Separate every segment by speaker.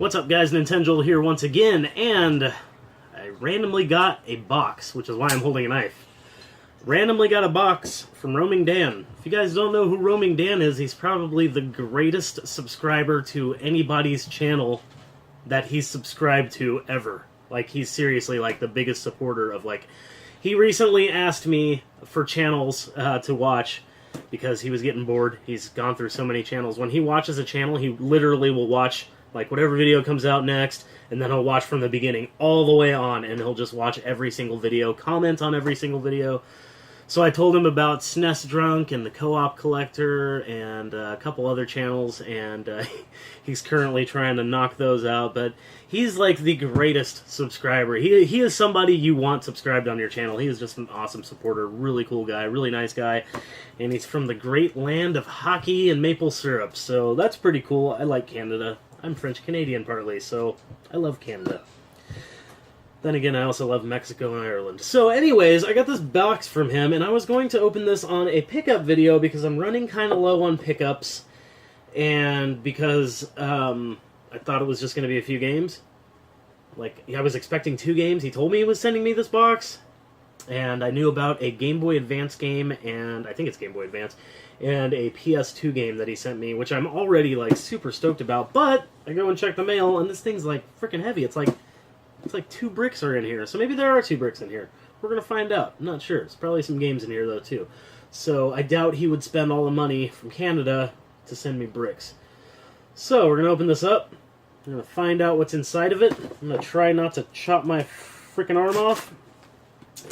Speaker 1: What's up, guys? Nintenjoel here once again, and I randomly got a box, which is why I'm holding a knife. Randomly got a box from Roaming Dan. If you guys don't know who Roaming Dan is, he's probably the greatest subscriber to anybody's channel that he's subscribed to ever. Like, he's seriously, like, the biggest supporter of, like... He recently asked me for channels to watch because he was getting bored. He's gone through so many channels. When he watches a channel, he literally will watch, like, whatever video comes out next, and then he'll watch from the beginning all the way on, and he'll just watch every single video, comment on every single video. So I told him about SNES Drunk and the Co-op Collector and a couple other channels, and he's currently trying to knock those out, but he's like the greatest subscriber. He is somebody you want subscribed on your channel. He is just an awesome supporter, really cool guy, really nice guy, and he's from the great land of hockey and maple syrup, so that's pretty cool. I like Canada. I'm French-Canadian partly, so I love Canada. Then again, I also love Mexico and Ireland. So anyways, I got this box from him, and I was going to open this on a pickup video because I'm running kind of low on pickups, and because I thought it was just going to be a few games. Like, I was expecting 2 games. He told me he was sending me this box, and I knew about a Game Boy Advance game, and I think it's Game Boy Advance, and a PS2 game that he sent me, which I'm already, like, super stoked about, but I go and check the mail, and this thing's, like, freaking heavy. It's like 2 bricks are in here, so maybe there are 2 bricks in here. We're going to find out. I'm not sure. There's probably some games in here, though, too. So I doubt he would spend all the money from Canada to send me bricks. So we're going to open this up. We're going to find out what's inside of it. I'm going to try not to chop my freaking arm off.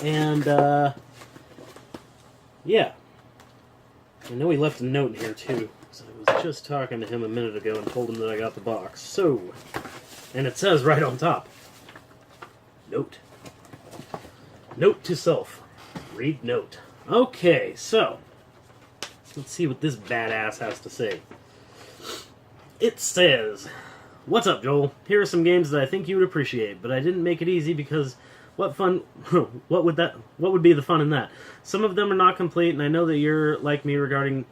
Speaker 1: And, yeah. I know he left a note in here, too. So I was just talking to him a minute ago and told him that I got the box. So, and it says right on top. Note. Note to self. Read note. Okay, so let's see what this badass has to say. It says, "What's up, Joel? Here are some games that I think you would appreciate, but I didn't make it easy because what fun what would be the fun in that? Some of them are not complete, and I know that you're like me regarding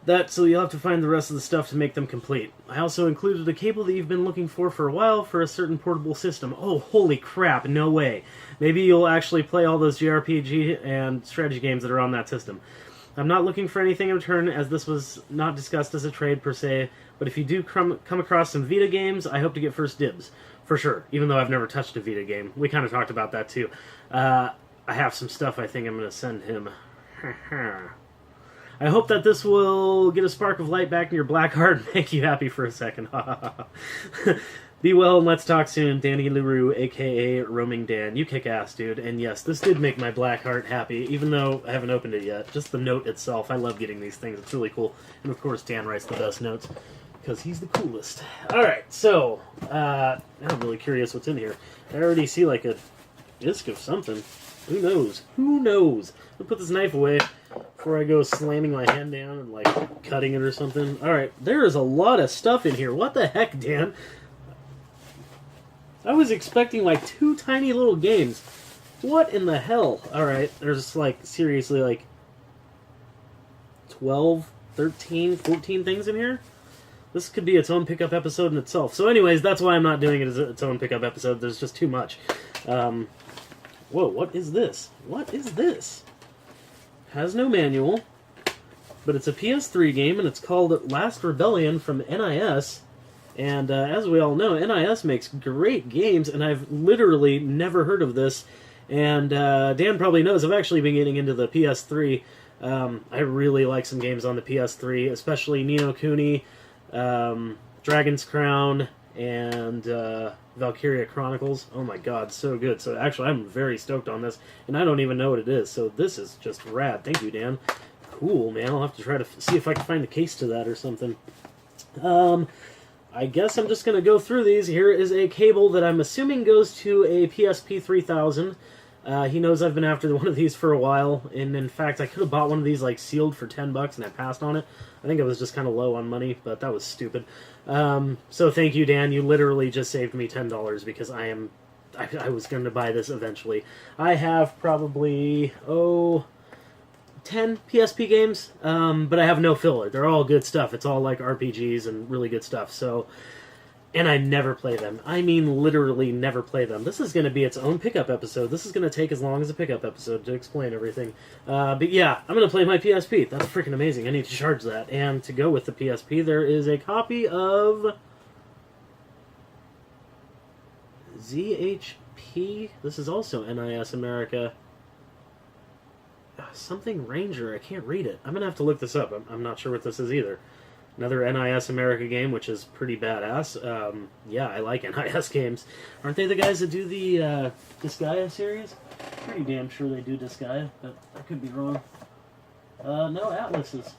Speaker 1: that, so you'll have to find the rest of the stuff to make them complete. I also included a cable that you've been looking for a while for a certain portable system." Oh, holy crap, no way. Maybe you'll actually play all those JRPG and strategy games that are on that system. I'm not looking for anything in return, as this was not discussed as a trade per se, but if you do come across some Vita games, I hope to get first dibs. For sure, even though I've never touched a Vita game. We kind of talked about that too. I have some stuff I think I'm going to send him. I hope that this will get a spark of light back in your black heart and make you happy for a second. Be well and let's talk soon. Danny LaRue, a.k.a. Roaming Dan. You kick ass, dude. And yes, this did make my black heart happy, even though I haven't opened it yet. Just the note itself. I love getting these things. It's really cool. And of course, Dan writes the best notes, because he's the coolest. Alright, so, now I'm really curious what's in here. I already see, like, a disc of something. Who knows? Who knows? I'll put this knife away before I go slamming my hand down and, like, cutting it or something. Alright, there is a lot of stuff in here. What the heck, Dan? I was expecting, like, 2 tiny little games. What in the hell? Alright, there's, like, seriously, like, 12, 13, 14 things in here? This could be its own pickup episode in itself. So anyways, that's why I'm not doing it as its own pickup episode. There's just too much. Whoa, what is this? What is this? Has no manual, but it's a PS3 game, and it's called Last Rebellion from NIS. And as we all know, NIS makes great games, and I've literally never heard of this. And Dan probably knows, I've actually been getting into the PS3. I really like some games on the PS3, especially Ni no Kuni, Dragon's Crown, and Valkyria Chronicles. Oh my god, so good. So actually, I'm very stoked on this, and I don't even know what it is, so this is just rad. Thank you, Dan. Cool, man. I'll have to try to see if I can find a case to that or something. I guess I'm just going to go through these. Here is a cable that I'm assuming goes to a PSP 3000. He knows I've been after one of these for a while, and in fact, I could have bought one of these, like, sealed for $10, and I passed on it. I think I was just kind of low on money, but that was stupid. So thank you, Dan. You literally just saved me $10, because I was going to buy this eventually. I have probably, 10 PSP games, but I have no filler. They're all good stuff. It's all like RPGs and really good stuff. So And I never play them. I mean, literally never play them. This is going to be its own pickup episode. This is going to take as long as a pickup episode to explain everything. But yeah, I'm going to play my PSP. That's freaking amazing. I need to charge that. And to go with the PSP, there is a copy of ZHP. This is also NIS America. Something Ranger. I can't read it. I'm going to have to look this up. I'm not sure what this is either. Another NIS America game, which is pretty badass. Yeah, I like NIS games. Aren't they the guys that do the Disgaea series? Pretty damn sure they do Disgaea, but I could be wrong. No, Atlas is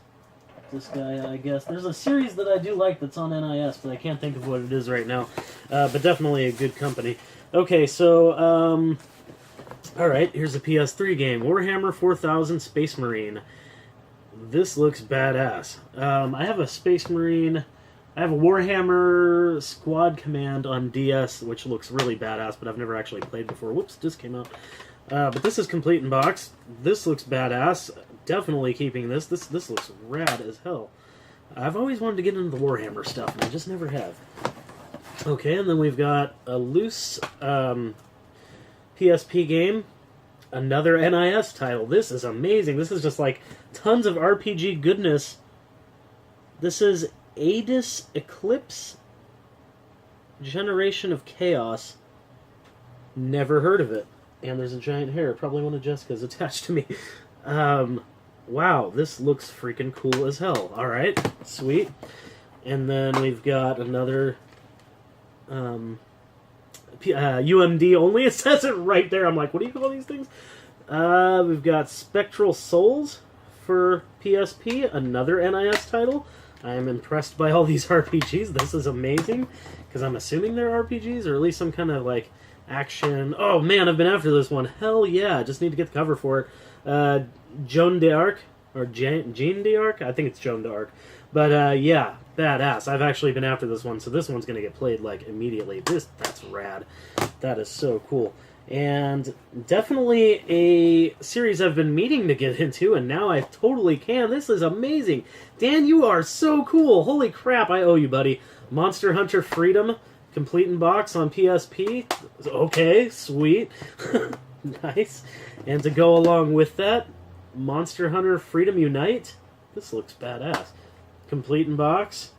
Speaker 1: Disgaea, I guess. There's a series that I do like that's on NIS, but I can't think of what it is right now. But definitely a good company. Okay, so, alright, here's a PS3 game. Warhammer 4000 Space Marine. This looks badass. I have a Space Marine. I have a Warhammer Squad Command on DS, which looks really badass, but I've never actually played before. Whoops, just came out. But this is complete in box. This looks badass. Definitely keeping this. This looks rad as hell. I've always wanted to get into the Warhammer stuff, and I just never have. Okay, and then we've got a loose PSP game. Another NIS title. This is amazing. This is just like tons of RPG goodness. This is Aegis Eclipse Generation of Chaos. Never heard of it. And there's a giant hair. Probably one of Jessica's attached to me. Wow, this looks freaking cool as hell. Alright, sweet. And then we've got another UMD only. It says it right there. I'm like, what do you call these things? We've got Spectral Souls for PSP, another NIS title. I am impressed by all these RPGs. This is amazing, because I'm assuming they're RPGs, or at least some kind of, like, action. Oh, man, I've been after this one. Hell yeah, I just need to get the cover for it. Joan d'Arc, or Jean d'Arc? I think it's Joan d'Arc. But, yeah, badass. I've actually been after this one, so this one's going to get played, like, immediately. That's rad. That is so cool. And definitely a series I've been meaning to get into, and now I totally can. This is amazing. Dan, you are so cool. Holy crap, I owe you, buddy. Monster Hunter Freedom, complete in box on PSP. Okay, sweet. Nice. And to go along with that, Monster Hunter Freedom Unite. This looks badass. Complete in box.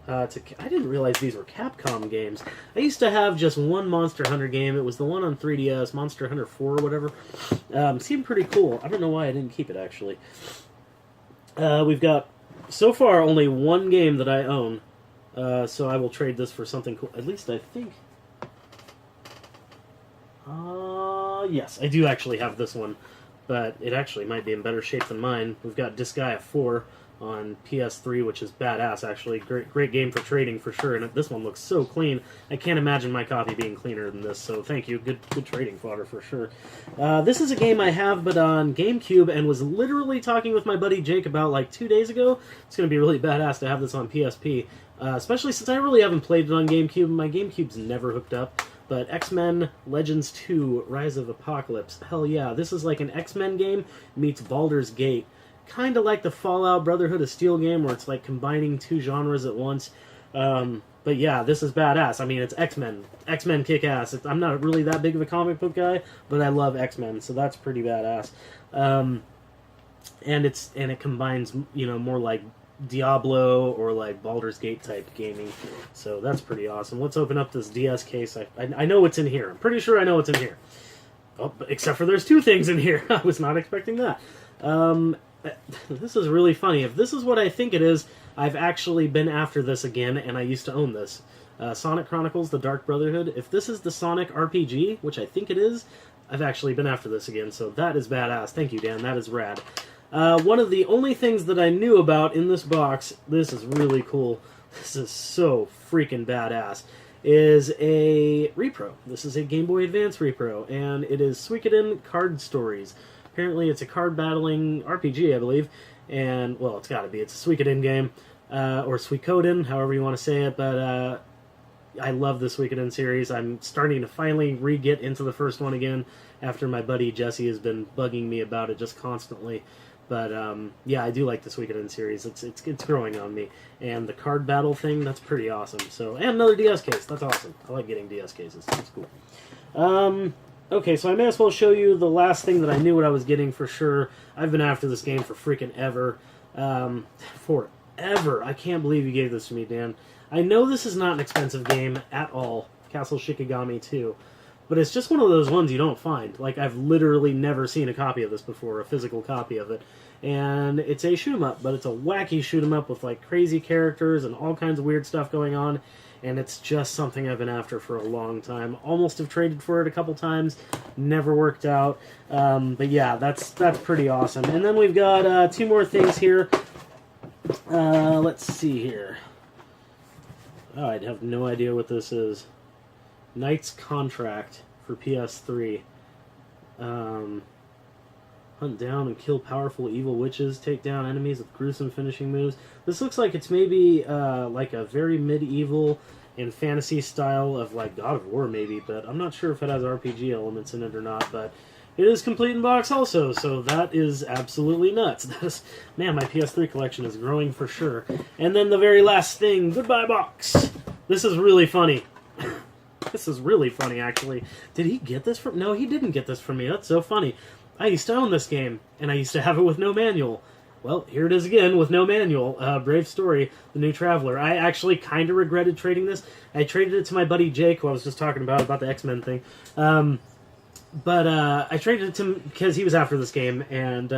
Speaker 1: I didn't realize these were Capcom games. I used to have just one Monster Hunter game. It was the one on 3DS, Monster Hunter 4 or whatever. Seemed pretty cool. I don't know why I didn't keep it, actually. We've got, so far, only one game that I own. So I will trade this for something cool. At least I think... yes, I do actually have this one. But it actually might be in better shape than mine. We've got Disgaea 4 on PS3, which is badass, actually. Great game for trading, for sure. And this one looks so clean. I can't imagine my copy being cleaner than this, so thank you. Good trading fodder, for sure. This is a game I have, but on GameCube, and was literally talking with my buddy Jake about, like, 2 days ago. It's going to be really badass to have this on PSP. Especially since I really haven't played it on GameCube. My GameCube's never hooked up. But X-Men Legends 2 Rise of Apocalypse. Hell yeah, this is like an X-Men game meets Baldur's Gate. Kind of like the Fallout Brotherhood of Steel game, where it's like combining two genres at once. But yeah, this is badass. I mean, it's X-Men. X-Men kick ass. I'm not really that big of a comic book guy, but I love X-Men, so that's pretty badass. And it combines, you know, more like Diablo or like Baldur's Gate type gaming, so that's pretty awesome. Let's open up this DS case. I know what's in here. I'm pretty sure I know what's in here. Oh, except for there's two things in here. I was not expecting that. This is really funny. If this is what I think it is, I've actually been after this again, and I used to own this. Sonic Chronicles: The Dark Brotherhood. If this is the Sonic RPG, which I think it is, I've actually been after this again, so that is badass. Thank you, Dan. That is rad. One of the only things that I knew about in this box, this is really cool, this is so freaking badass, is a repro. This is a Game Boy Advance repro, and it is Suikoden Card Stories. Apparently it's a card battling RPG, I believe, and, well, it's gotta be. It's a Suikoden game, or Suikoden, however you want to say it, but, I love this Suikoden series. I'm starting to finally re-get into the first one again after my buddy Jesse has been bugging me about it just constantly. But yeah, I do like the Suikoden series. It's growing on me, and the card battle thing, that's pretty awesome. So, and another DS case. That's awesome. I like getting DS cases. That's cool. Okay, so I may as well show you the last thing that I knew what I was getting for sure. I've been after this game for freaking ever. Forever. I can't believe you gave this to me, Dan. I know this is not an expensive game at all. Castle Shikigami 2. But it's just one of those ones you don't find. Like, I've literally never seen a copy of this before, a physical copy of it. And it's a shoot-'em-up, but it's a wacky shoot-'em-up with, like, crazy characters and all kinds of weird stuff going on. And it's just something I've been after for a long time. Almost have traded for it a couple times. Never worked out. But yeah, that's pretty awesome. And then we've got 2 more things here. Let's see here. Oh, I have no idea what this is. Knight's Contract for PS3. Hunt down and kill powerful evil witches. Take down enemies with gruesome finishing moves. This looks like it's maybe like a very medieval and fantasy style of like God of War maybe, but I'm not sure if it has RPG elements in it or not, but it is complete in box also, so that is absolutely nuts. That is, man, my PS3 collection is growing for sure. And then the very last thing, goodbye box. This is really funny. This is really funny, actually. Did he get this from... No, he didn't get this from me. That's so funny. I used to own this game, and I used to have it with no manual. Well, here it is again with no manual. Brave Story, The New Traveler. I actually kind of regretted trading this. I traded it to my buddy Jake, who I was just talking about the X-Men thing. But I traded it to him because he was after this game, and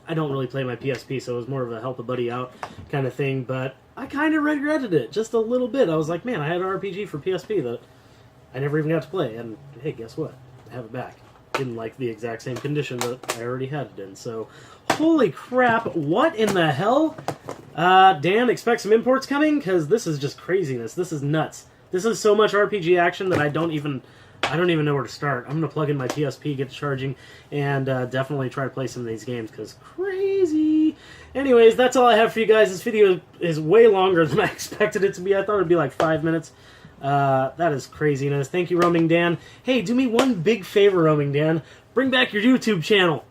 Speaker 1: I don't really play my PSP, so it was more of a help a buddy out kind of thing. But I kind of regretted it just a little bit. I was like, man, I had an RPG for PSP that I never even got to play, and hey, guess what? I have it back. In like the exact same condition that I already had it in. So, holy crap, what in the hell? Dan, expect some imports coming? Because this is just craziness. This is nuts. This is so much RPG action that I don't even know where to start. I'm going to plug in my PSP, get to charging, and definitely try to play some of these games, because crazy. Anyways, that's all I have for you guys. This video is way longer than I expected it to be. I thought it would be like 5 minutes. That is craziness. Thank you, Roaming Dan. Hey, do me one big favor, Roaming Dan. Bring back your YouTube channel.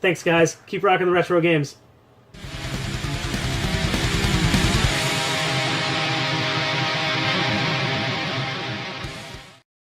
Speaker 1: Thanks, guys. Keep rocking the retro games.